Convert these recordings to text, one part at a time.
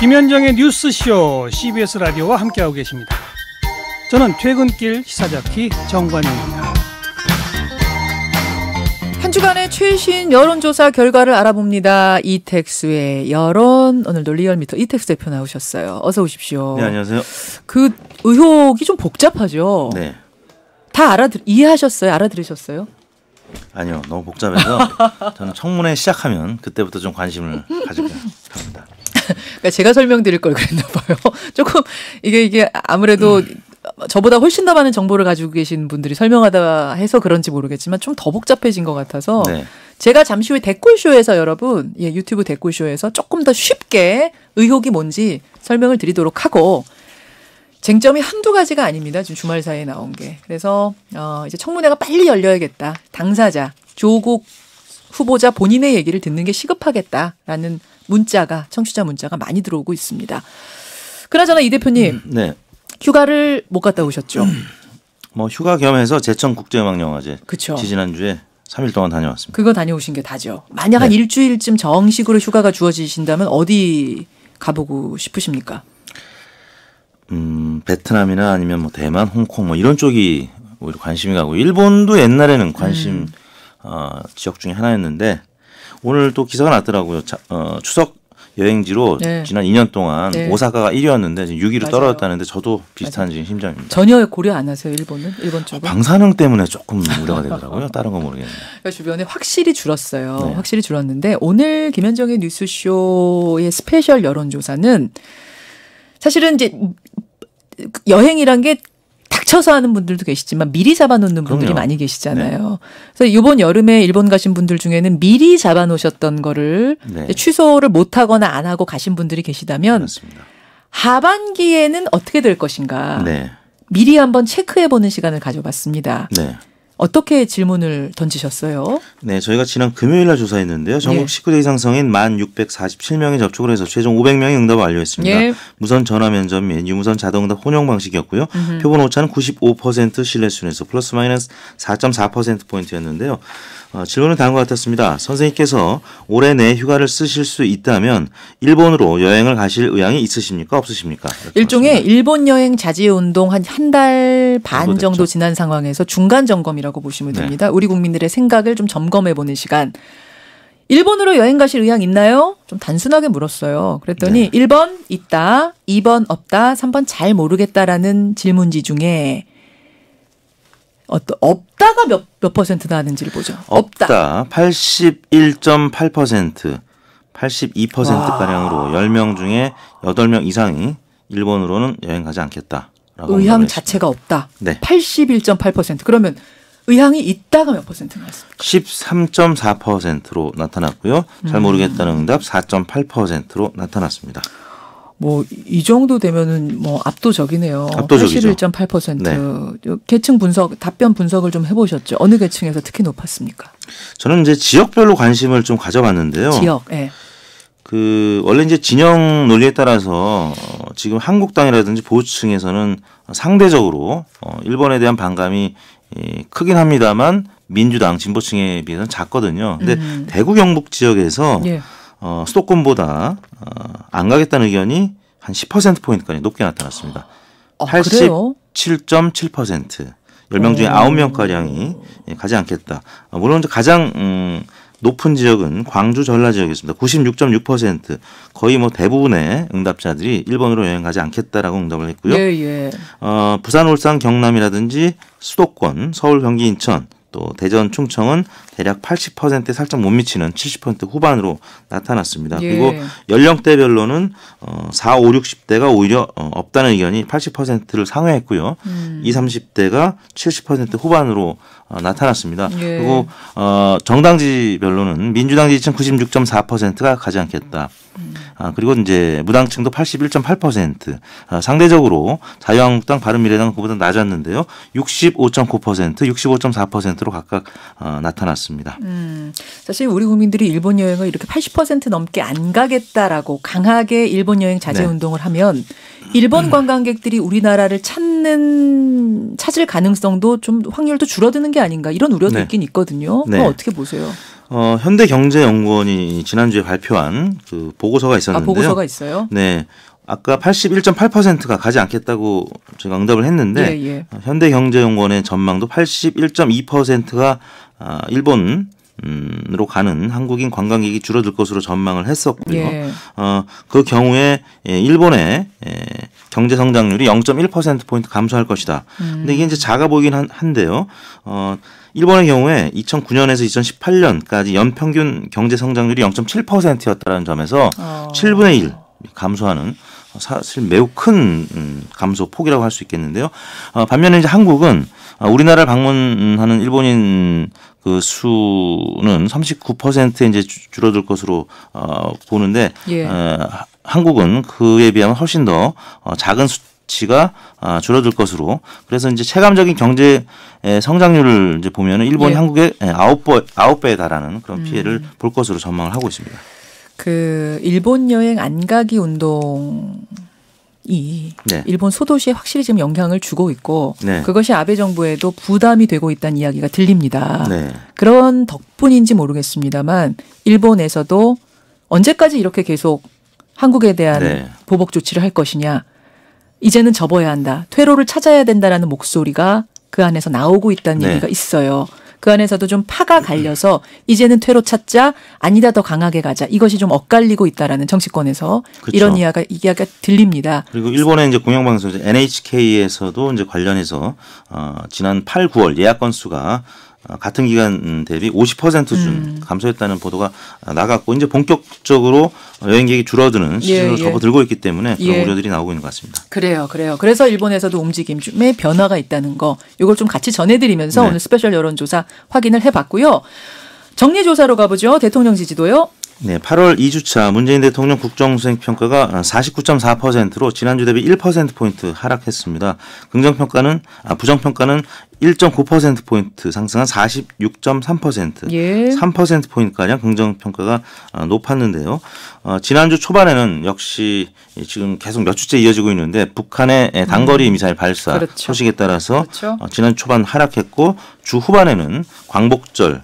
김현정의 뉴스쇼 CBS 라디오와 함께하고 계십니다. 저는 퇴근길 시사자키 정관용입니다. 한 주간의 최신 여론조사 결과를 알아봅니다. 이택수의 여론, 오늘도 리얼미터 이택수 대표 나오셨어요. 어서 오십시오. 네, 안녕하세요. 그 의혹이 좀 복잡하죠? 네. 다 이해하셨어요? 알아들으셨어요? 아니요, 너무 복잡해서 저는 청문회 시작하면 그때부터 좀 관심을 가질까 합니다. 그러니까 제가 설명드릴 걸 그랬나 봐요. 조금 이게 아무래도 저보다 훨씬 더 많은 정보를 가지고 계신 분들이 설명하다 해서 그런지 모르겠지만 좀 더 복잡해진 것 같아서 네. 제가 잠시 후에 댓글쇼에서 여러분, 유튜브 댓글쇼에서 조금 더 쉽게 의혹이 뭔지 설명을 드리도록 하고, 쟁점이 한두 가지가 아닙니다. 지금 주말 사이에 나온 게. 그래서 이제 청문회가 빨리 열려야겠다. 당사자, 조국 후보자 본인의 얘기를 듣는 게 시급하겠다라는 청취자 문자가 많이 들어오고 있습니다. 그나저나 이 대표님, 네. 휴가를 못 갔다 오셨죠? 뭐 휴가 겸해서 제천국제음악영화제 그쵸. 지난주에 3일 동안 다녀왔습니다. 그거 다녀오신 게 다죠. 만약 한 일주일쯤 정식으로 휴가가 주어지신다면 어디 가보고 싶으십니까? 베트남이나 아니면 뭐 대만, 홍콩 뭐 이런 쪽이 오히려 관심이 가고, 일본도 옛날에는 관심 지역 중에 하나였는데 오늘 또 기사가 났더라고요. 추석 여행지로 지난 2년 동안 오사카가 1위였는데 지금 6위로 맞아요. 떨어졌다는데 저도 비슷한 지금 심정입니다. 전혀 고려 안 하세요, 일본은? 일본 쪽은? 방사능 때문에 조금 우려가 되더라고요. 다른 건 모르겠네요. 그러니까 주변에 확실히 줄었어요. 네. 확실히 줄었는데 오늘 김현정의 뉴스쇼의 스페셜 여론조사는 사실은 이제 여행이란 게 닥쳐서 하는 분들도 계시지만 미리 잡아놓는 분들이 그럼요. 많이 계시잖아요. 그래서 이번 여름에 일본 가신 분들 중에는 미리 잡아놓으셨던 거를 취소를 못하거나 안 하고 가신 분들이 계시다면 맞습니다. 하반기에는 어떻게 될 것인가 네. 미리 한번 체크해보는 시간을 가져봤습니다. 네. 어떻게 질문을 던지셨어요? 네, 저희가 지난 금요일 날 조사했는데요. 전국 19세 이상 성인 1,647명이 접촉을 해서 최종 500명이 응답을 완료했습니다. 무선 전화 면접 및 유무선 자동응답 혼용 방식이었고요. 표본 오차는 95% 신뢰 수준에서 플러스 마이너스 4.4%포인트였는데요. 질문은 다음과 같았습니다. 선생님께서 올해 내 휴가를 쓰실 수 있다면 일본으로 여행을 가실 의향이 있으십니까? 없으십니까? 일종의 말씀입니다. 일본 여행 자제 운동 한 달 반 정도 지난 상황에서 중간 점검이라고 보시면 됩니다. 우리 국민들의 생각을 좀 점검해보는 시간. 일본으로 여행 가실 의향 있나요? 좀 단순하게 물었어요. 그랬더니 1번 있다, 2번 없다, 3번 잘 모르겠다라는 질문지 중에 없다가 몇 퍼센트 나는지를 보죠. 없다 81.8%, 82%가량으로 10명 중에 8명 이상이 일본으로는 여행 가지 않겠다. 의향 자체가 없다. 네. 81.8%. 그러면 의향이 있다가 몇 퍼센트 나왔습니까? 13.4%로 나타났고요. 잘 모르겠다는 응답 4.8%로 나타났습니다. 뭐 이 정도 되면은 뭐 압도적이네요. 압도적이죠. 81.8%. 네. 계층 분석, 답변 분석을 좀 해보셨죠? 어느 계층에서 특히 높았습니까? 저는 이제 지역별로 관심을 좀 가져봤는데요. 지역, 예. 원래 이제 진영 논리에 따라서 지금 한국당이라든지 보수층에서는 상대적으로 일본에 대한 반감이 크긴 합니다만 민주당 진보층에 비해서는 작거든요. 근데 대구 경북 지역에서 수도권보다 안 가겠다는 의견이 한 10%포인트까지 높게 나타났습니다. 87.7%. 10명 중에 9명가량이 가지 않겠다. 물론 가장 높은 지역은 광주 전라 지역이었습니다. 96.6%. 거의 뭐 대부분의 응답자들이 일본으로 여행 가지 않겠다라고 응답을 했고요. 부산, 울산, 경남이라든지 수도권, 서울, 경기, 인천, 또 대전, 충청은 대략 80%에 살짝 못 미치는 70% 후반으로 나타났습니다. 그리고 연령대별로는 4, 5, 60대가 오히려 없다는 의견이 80%를 상회했고요. 20, 30대가 70% 후반으로 나타났습니다. 그리고 정당지별로는 민주당 지지층 96.4%가 가지 않겠다. 그리고 이제 무당층도 81.8%. 상대적으로 자유한국당, 바른미래당 그보다 낮았는데요. 65.9%, 65.4%로 각각 나타났습니다. 사실 우리 국민들이 일본 여행을 이렇게 80% 넘게 안 가겠다라고 강하게 일본 여행 자제 운동을 하면 일본 관광객들이 우리나라를 찾을 가능성도 좀 확률도 줄어드는 게 아닌가 이런 우려도 있긴 있거든요. 그거 어떻게 보세요? 현대경제연구원이 지난주에 발표한 그 보고서가 있었는데요. 보고서가 있어요? 네. 아까 81.8%가 가지 않겠다고 제가 응답을 했는데 예. 현대경제연구원의 전망도 81.2%가 일본으로 가는 한국인 관광객이 줄어들 것으로 전망을 했었고요. 예. 그 경우에 일본의 경제 성장률이 0.1%포인트 감소할 것이다. 근데 이게 이제 작아 보이긴 한데요. 일본의 경우에 2009년에서 2018년까지 연평균 경제 성장률이 0.7%였다는 점에서 7분의 1 감소하는 사실 매우 큰 감소 폭이라고 할 수 있겠는데요. 반면에 이제 한국은 우리나라를 방문하는 일본인 그 수는 39%에 이제 줄어들 것으로 보는데 예. 한국은 그에 비하면 훨씬 더 작은 수치가 줄어들 것으로 그래서 이제 체감적인 경제 성장률을 이제 보면은 일본이 예. 한국의 9배에 달하는 그런 피해를 볼 것으로 전망을 하고 있습니다. 그 일본 여행 안 가기 운동이 네. 일본 소도시에 확실히 지금 영향을 주고 있고 네. 그것이 아베 정부에도 부담이 되고 있다는 이야기가 들립니다. 네. 그런 덕분인지 모르겠습니다만 일본에서도 언제까지 이렇게 계속 한국에 대한 네. 보복 조치를 할 것이냐. 이제는 접어야 한다. 퇴로를 찾아야 된다라는 목소리가 그 안에서 나오고 있다는 네. 얘기가 있어요. 그 안에서도 좀 파가 갈려서 이제는 퇴로 찾자 아니다 더 강하게 가자 이것이 좀 엇갈리고 있다라는 정치권에서 그렇죠. 이런 이야기가 들립니다. 그리고 일본의 이제 공영방송 NHK에서도 이제 관련해서 지난 8, 9월 예약 건수가 같은 기간 대비 50% 수준 감소했다는 보도가 나갔고 이제 본격적으로 여행객이 줄어드는 시즌으로 접어들고 있기 때문에 그런 우려들이 나오고 있는 것 같습니다. 그래요. 그래서 일본에서도 움직임에 변화가 있다는 거 이걸 좀 같이 전해드리면서 오늘 스페셜 여론조사 확인을 해봤고요. 정리조사로 가보죠. 대통령 지지도요. 네, 8월 2주차 문재인 대통령 국정수행평가가 49.4%로 지난주 대비 1%포인트 하락했습니다. 부정평가는 1.9%포인트 상승한 46.3%, 예. 3%포인트가량 긍정평가가 높았는데요. 지난주 초반에는 역시 지금 계속 몇 주째 이어지고 있는데 북한의 단거리 미사일 발사 그렇죠. 소식에 따라서 그렇죠. 지난주 초반 하락했고 주 후반에는 광복절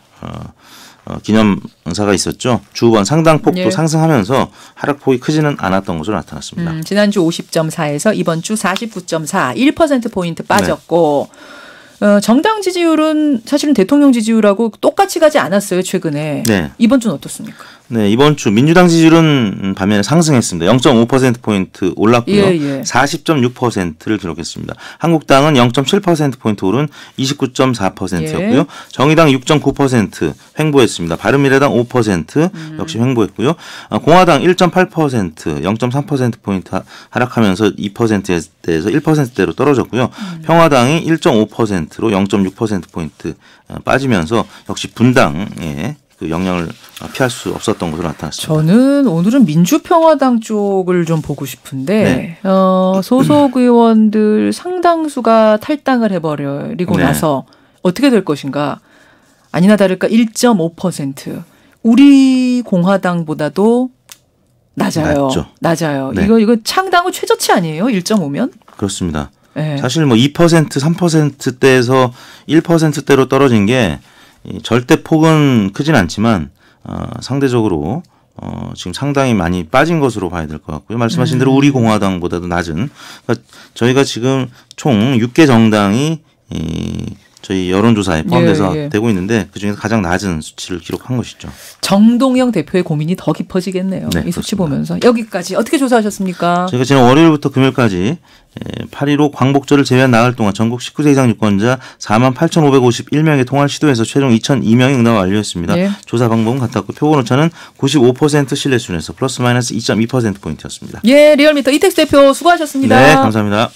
기념사가 있었죠. 주 후반 상당폭도 예. 상승하면서 하락폭이 크지는 않았던 것으로 나타났습니다. 지난주 50.4에서 이번 주 49.4, 1%포인트 빠졌고 정당 지지율은 사실은 대통령 지지율하고 똑같이 가지 않았어요. 최근에. 네. 이번 주는 어떻습니까? 네, 이번 주 민주당 지지율은 반면에 상승했습니다. 0.5%포인트 올랐고요. 예. 40.6%를 기록했습니다. 한국당은 0.7%포인트 오른 29.4%였고요. 예. 정의당 6.9% 횡보했습니다. 바른미래당 5% 역시 횡보했고요. 공화당 1.8% 0.3%포인트 하락하면서 2%대에서 1%대로 떨어졌고요. 평화당이 1.5%로 0.6%포인트 빠지면서 역시 분당에 그 영향을 피할 수 없었던 것으로 나타났습니다. 저는 오늘은 민주평화당 쪽을 좀 보고 싶은데 네. 소속 의원들 상당수가 탈당을 해버리고 네. 나서 어떻게 될 것인가. 아니나 다를까 1.5%. 우리 공화당보다도 낮아요. 낮아요. 네. 이거 창당 후 최저치 아니에요? 1.5면? 그렇습니다. 네. 사실 뭐 2%, 3%대에서 1%대로 떨어진 게 절대 폭은 크진 않지만 상대적으로 지금 상당히 많이 빠진 것으로 봐야 될 것 같고요. 말씀하신 대로 우리 공화당보다도 낮은. 그러니까 저희가 지금 총 6개 정당이 저희 여론조사에 포함돼서 되고 있는데 그중에서 가장 낮은 수치를 기록한 것이죠. 정동영 대표의 고민이 더 깊어지겠네요. 네, 이 수치 그렇습니다. 보면서. 여기까지 어떻게 조사하셨습니까? 저희가 지난 월요일부터 금요일까지 8.15 광복절을 제외한 나흘 동안 전국 19세 이상 유권자 48,551명의 통화를 시도해서 최종 2,002명이 응답 완료했습니다. 네. 조사 방법은 같았고 표본 오차는 95% 신뢰 수준에서 플러스 마이너스 2.2%포인트였습니다. 예, 리얼미터 이택스 대표 수고하셨습니다. 네, 감사합니다.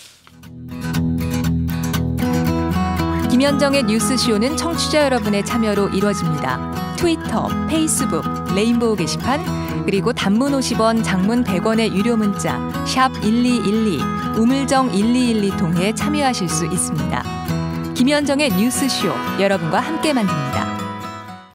김현정의 뉴스쇼는 청취자 여러분의 참여로 이루어집니다. 트위터, 페이스북, 레인보우 게시판, 그리고 단문 50원, 장문 100원의 유료 문자 샵 1212, 우물정 1212 통해 참여하실 수 있습니다. 김현정의 뉴스쇼, 여러분과 함께 만듭니다.